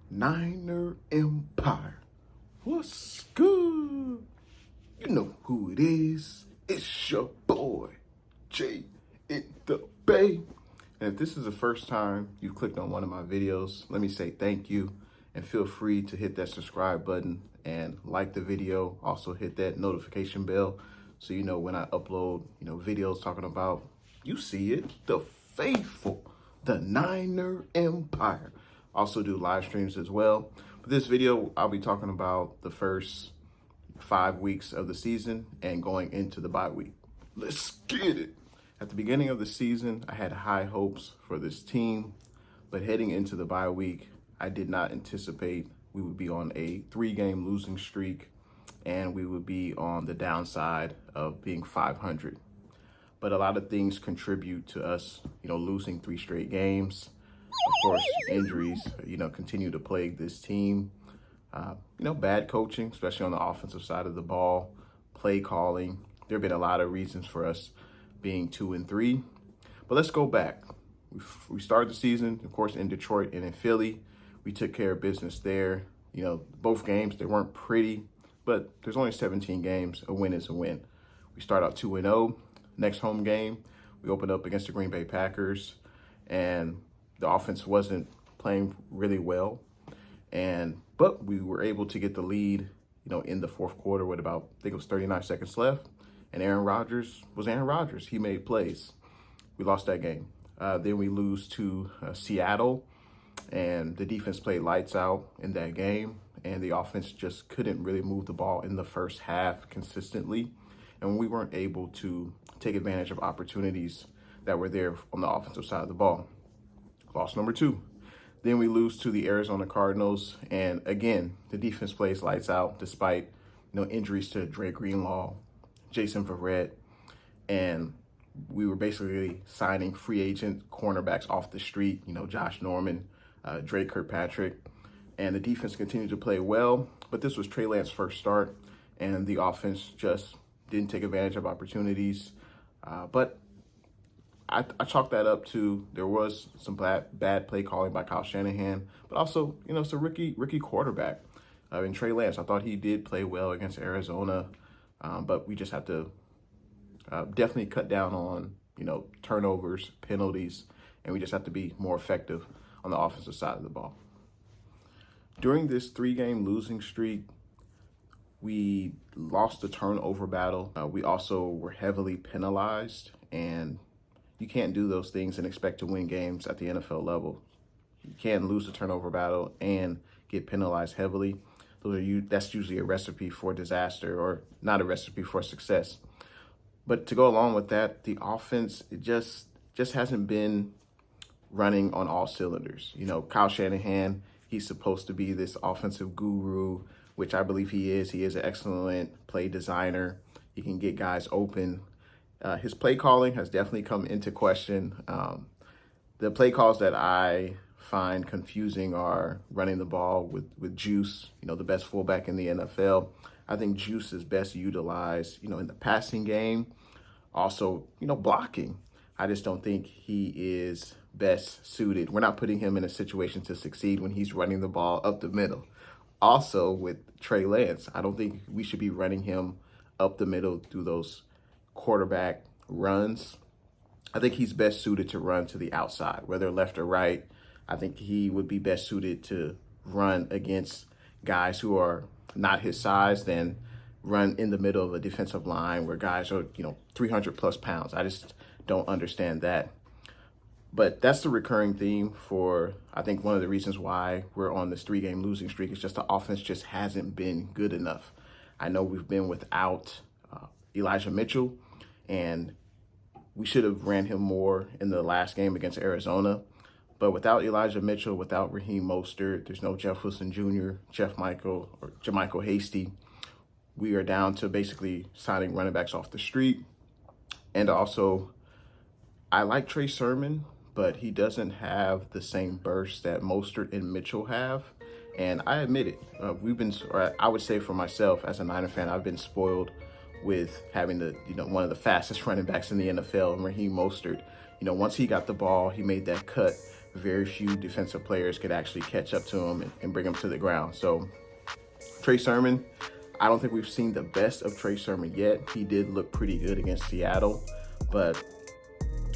Niner Empire. What's good? You know who it is. It's your boy, Jay in the Bay. And if this is the first time you've clicked on one of my videos, let me say thank you and feel free to hit that subscribe button and like the video. Also hit that notification bell so you know when I upload, videos talking about, you see it, the faithful, the Niner Empire. Also do live streams as well. But this video, I'll be talking about the first 5 weeks of the season and going into the bye week. Let's get it. At the beginning of the season, I had high hopes for this team, but heading into the bye week, I did not anticipate we would be on a 3-game losing streak and we would be on the downside of being 500. But a lot of things contribute to us, losing 3 straight games. Of course, injuries, continue to plague this team. Bad coaching, especially on the offensive side of the ball, play calling. There have been a lot of reasons for us being 2-3. But let's go back. We started the season, of course, in Detroit and in Philly. We took care of business there. Both games, they weren't pretty, but there's only 17 games. A win is a win. We start out 2-0. Next home game, we opened up against the Green Bay Packers, and the offense wasn't playing really well. But we were able to get the lead, in the fourth quarter with about, I think it was 39 seconds left. And Aaron Rodgers was Aaron Rodgers. He made plays. We lost that game. Then we lose to Seattle, and the defense played lights out in that game. And the offense just couldn't really move the ball in the first half consistently. And we weren't able to take advantage of opportunities that were there on the offensive side of the ball. Loss number 2. Then we lose to the Arizona Cardinals. And again, the defense plays lights out despite injuries to Dre Greenlaw, Jason Verrett. And we were basically signing free agent cornerbacks off the street, Josh Norman, Dre Kirkpatrick. And the defense continued to play well. But this was Trey Lance's first start, and the offense just didn't take advantage of opportunities. But I chalk that up to there was some bad play calling by Kyle Shanahan, but also, it's a rookie quarterback in Trey Lance. I thought he did play well against Arizona, but we just have to definitely cut down on, turnovers, penalties, and we just have to be more effective on the offensive side of the ball. During this 3-game losing streak, we lost the turnover battle. We also were heavily penalized, and you can't do those things and expect to win games at the NFL level. You can't lose the turnover battle and get penalized heavily. That's usually a recipe for disaster, or not a recipe for success. But to go along with that, the offense, it just hasn't been running on all cylinders. Kyle Shanahan, he's supposed to be this offensive guru, which I believe he is. He is an excellent play designer. He can get guys open. His play calling has definitely come into question. The play calls that I find confusing are running the ball with Juice, the best fullback in the NFL. I think Juice is best utilized, in the passing game. Also, blocking. I just don't think he is best suited. We're not putting him in a situation to succeed when he's running the ball up the middle. Also, with Trey Lance, I don't think we should be running him up the middle through those quarterback runs. I think he's best suited to run to the outside, whether left or right. I think he would be best suited to run against guys who are not his size than run in the middle of a defensive line where guys are, 300 plus pounds. I just don't understand that. But that's the recurring theme for, I think, one of the reasons why we're on this 3-game losing streak is just the offense just hasn't been good enough. I know we've been without Elijah Mitchell, and we should have ran him more in the last game against Arizona. But without Elijah Mitchell, without Raheem Mostert, there's no Jeff Wilson Jr., Jermichael Hasty. We are down to basically signing running backs off the street. And also, I like Trey Sermon, but he doesn't have the same burst that Mostert and Mitchell have. And I admit it. I would say for myself as a Niner fan, I've been spoiled with having one of the fastest running backs in the NFL, Raheem Mostert. Once he got the ball, he made that cut very few defensive players could actually catch up to him and bring him to the ground. So Trey Sermon, I don't think we've seen the best of Trey Sermon yet. He did look pretty good against Seattle, but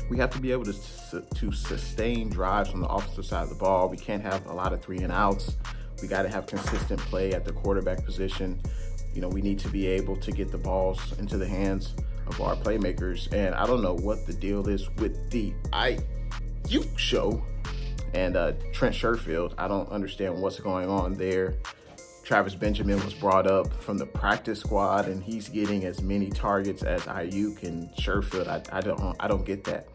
we have to be able to sustain drives on the offensive side of the ball. We can't have a lot of 3-and-outs. We got to have consistent play at the quarterback position. You know, we need to be able to get the balls into the hands of our playmakers. And I don't know what the deal is with the IU show and Trent Sherfield. I don't understand what's going on there. Travis Benjamin was brought up from the practice squad, and he's getting as many targets as Ayuk and Sherfield. I don't get that.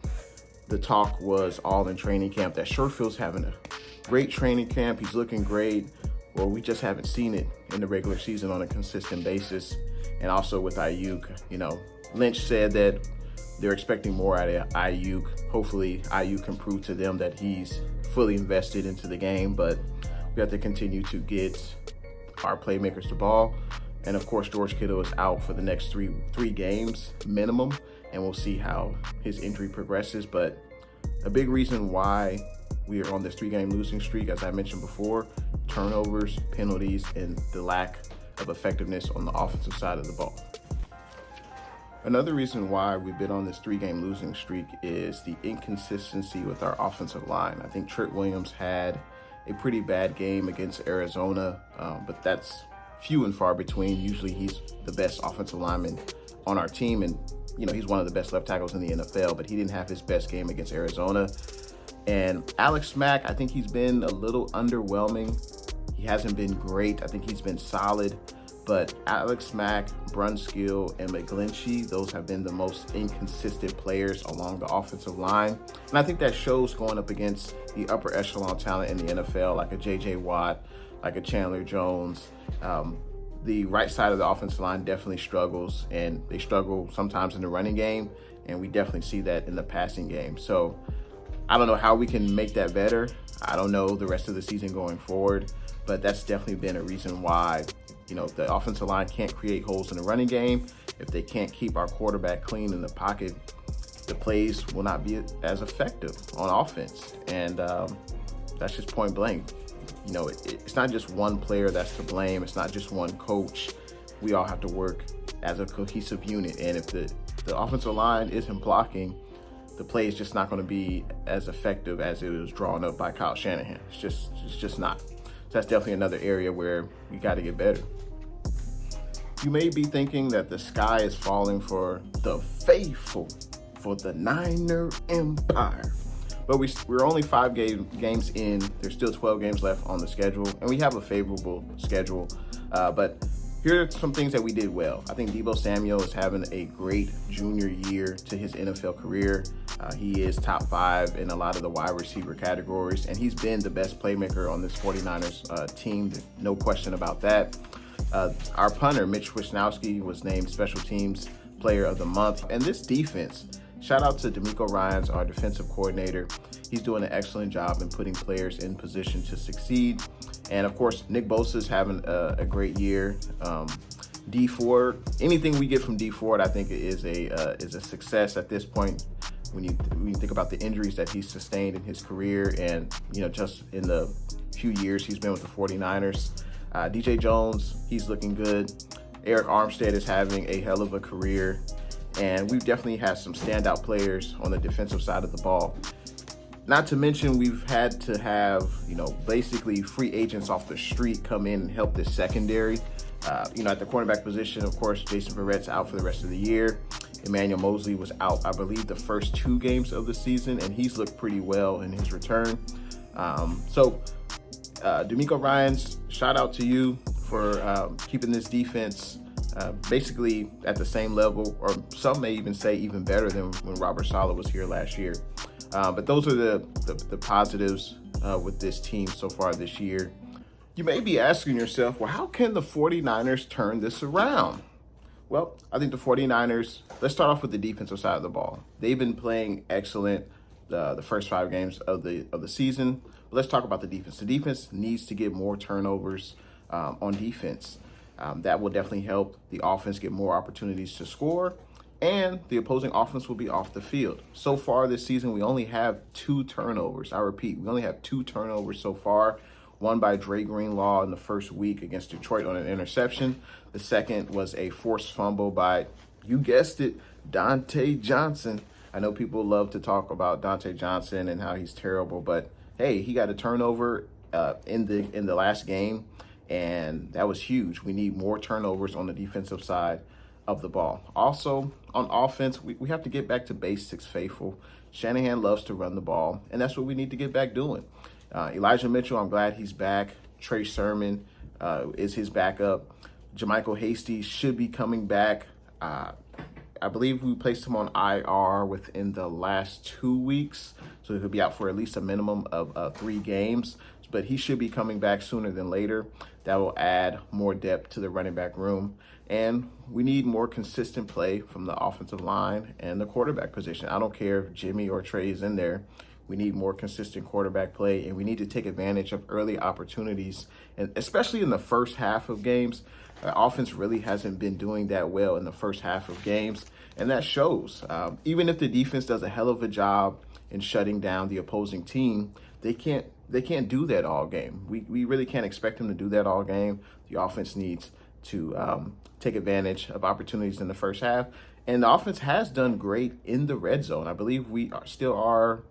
The talk was all in training camp that Sherfield's having a great training camp. He's looking great. Well, we just haven't seen it in the regular season on a consistent basis. And also with Ayuk, you know, Lynch said that they're expecting more out of Ayuk. Hopefully Ayuk can prove to them that he's fully invested into the game, but we have to continue to get our playmakers the ball. And of course, George Kittle is out for the next three games minimum, and we'll see how his injury progresses. But a big reason why we are on this 3-game losing streak, as I mentioned before, turnovers, penalties, and the lack of effectiveness on the offensive side of the ball. Another reason why we've been on this 3-game losing streak is the inconsistency with our offensive line. I think Trent Williams had a pretty bad game against Arizona, but that's few and far between. Usually he's the best offensive lineman on our team, and you know, he's one of the best left tackles in the NFL, but he didn't have his best game against Arizona. And Alex Mack, I think he's been a little underwhelming. He hasn't been great. I think he's been solid, but Alex Mack, Brunskill, and McGlinchey, those have been the most inconsistent players along the offensive line. And I think that shows going up against the upper echelon talent in the NFL, like a J.J. Watt, like a Chandler Jones. The right side of the offensive line definitely struggles, and they struggle sometimes in the running game, and we definitely see that in the passing game. So I don't know how we can make that better. I don't know the rest of the season going forward, but that's definitely been a reason why, you know, the offensive line can't create holes in the running game. If they can't keep our quarterback clean in the pocket, the plays will not be as effective on offense. And that's just point blank. You know, it's not just one player that's to blame. It's not just one coach. We all have to work as a cohesive unit. And if the offensive line isn't blocking, the play is just not going to be as effective as it was drawn up by Kyle Shanahan. It's just not. So that's definitely another area where we got to get better. You may be thinking that the sky is falling for the faithful, for the Niner Empire. But we're only 5 games in. There's still 12 games left on the schedule, and we have a favorable schedule. But here are some things that we did well. I think Deebo Samuel is having a great junior year to his NFL career. He is top 5 in a lot of the wide receiver categories, and he's been the best playmaker on this 49ers team. No question about that. Our punter, Mitch Wisnowski, was named Special Teams Player of the Month. And this defense, shout out to D'Amico Ryans, our defensive coordinator. He's doing an excellent job in putting players in position to succeed. And of course, Nick Bosa's having a great year. D Ford, anything we get from D Ford, I think is a success at this point. When you think about the injuries that he's sustained in his career, and you know, just in the few years he's been with the 49ers. DJ Jones, he's looking good. Eric Armstead is having a hell of a career. And we've definitely had some standout players on the defensive side of the ball. Not to mention, we've had to have, you know, basically free agents off the street come in and help this secondary. You know, at the cornerback position, of course, Jason Verrett's out for the rest of the year. Emmanuel Mosley was out, I believe, the first 2 games of the season, and he's looked pretty well in his return. D'Amico Ryans, shout out to you for keeping this defense basically at the same level, or some may even say even better than when Robert Saleh was here last year. But those are the positives with this team so far this year. You may be asking yourself, well, how can the 49ers turn this around? Well, I think the 49ers, let's start off with the defensive side of the ball. They've been playing excellent the first 5 games of the season. But let's talk about the defense. The defense needs to get more turnovers on defense. That will definitely help the offense get more opportunities to score. and the opposing offense will be off the field. So far this season, we only have 2 turnovers. I repeat, we only have 2 turnovers so far. One by Dre Greenlaw in the first week against Detroit on an interception. The second was a forced fumble by, you guessed it, Dante Johnson. I know people love to talk about Dante Johnson and how he's terrible, but hey, he got a turnover in the last game, and that was huge. We need more turnovers on the defensive side of the ball. Also, on offense, we have to get back to basics, faithful. Shanahan loves to run the ball, and that's what we need to get back doing. Elijah Mitchell, I'm glad he's back. Trey Sermon is his backup. Jermichael Hasty should be coming back. I believe we placed him on IR within the last 2 weeks, so he could be out for at least a minimum of 3 games. But he should be coming back sooner than later. That will add more depth to the running back room. And we need more consistent play from the offensive line and the quarterback position. I don't care if Jimmy or Trey is in there. We need more consistent quarterback play, and we need to take advantage of early opportunities, and especially in the first half of games. The offense really hasn't been doing that well in the first half of games, and that shows. Even if the defense does a hell of a job in shutting down the opposing team, they can't do that all game. We really can't expect them to do that all game. The offense needs to take advantage of opportunities in the first half, and the offense has done great in the red zone. I believe we still are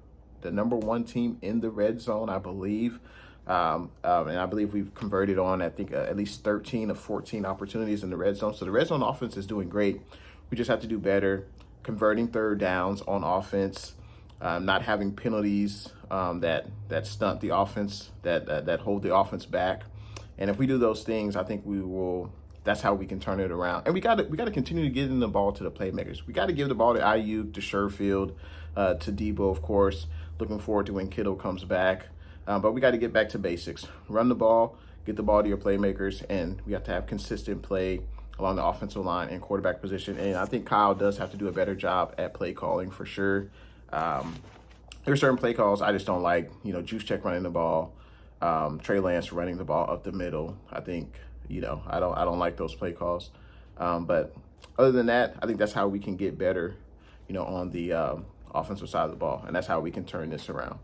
the number 1 team in the red zone, I believe. And I believe we've converted on, I think, at least 13 of 14 opportunities in the red zone. So the red zone offense is doing great. We just have to do better converting third downs on offense, not having penalties that stunt the offense, that hold the offense back. And if we do those things, I think we will. That's how we can turn it around. And we got to continue to get in the ball to the playmakers. We got to give the ball to Ayuk, to Sherfield, to Debo, of course. Looking forward to when Kittle comes back. But we got to get back to basics. Run the ball, get the ball to your playmakers, and we have to have consistent play along the offensive line and quarterback position. And I think Kyle does have to do a better job at play calling for sure. There are certain play calls I just don't like. Juice Check running the ball, Trey Lance running the ball up the middle. I think, I don't like those play calls. But other than that, I think that's how we can get better, on the offensive side of the ball. And that's how we can turn this around.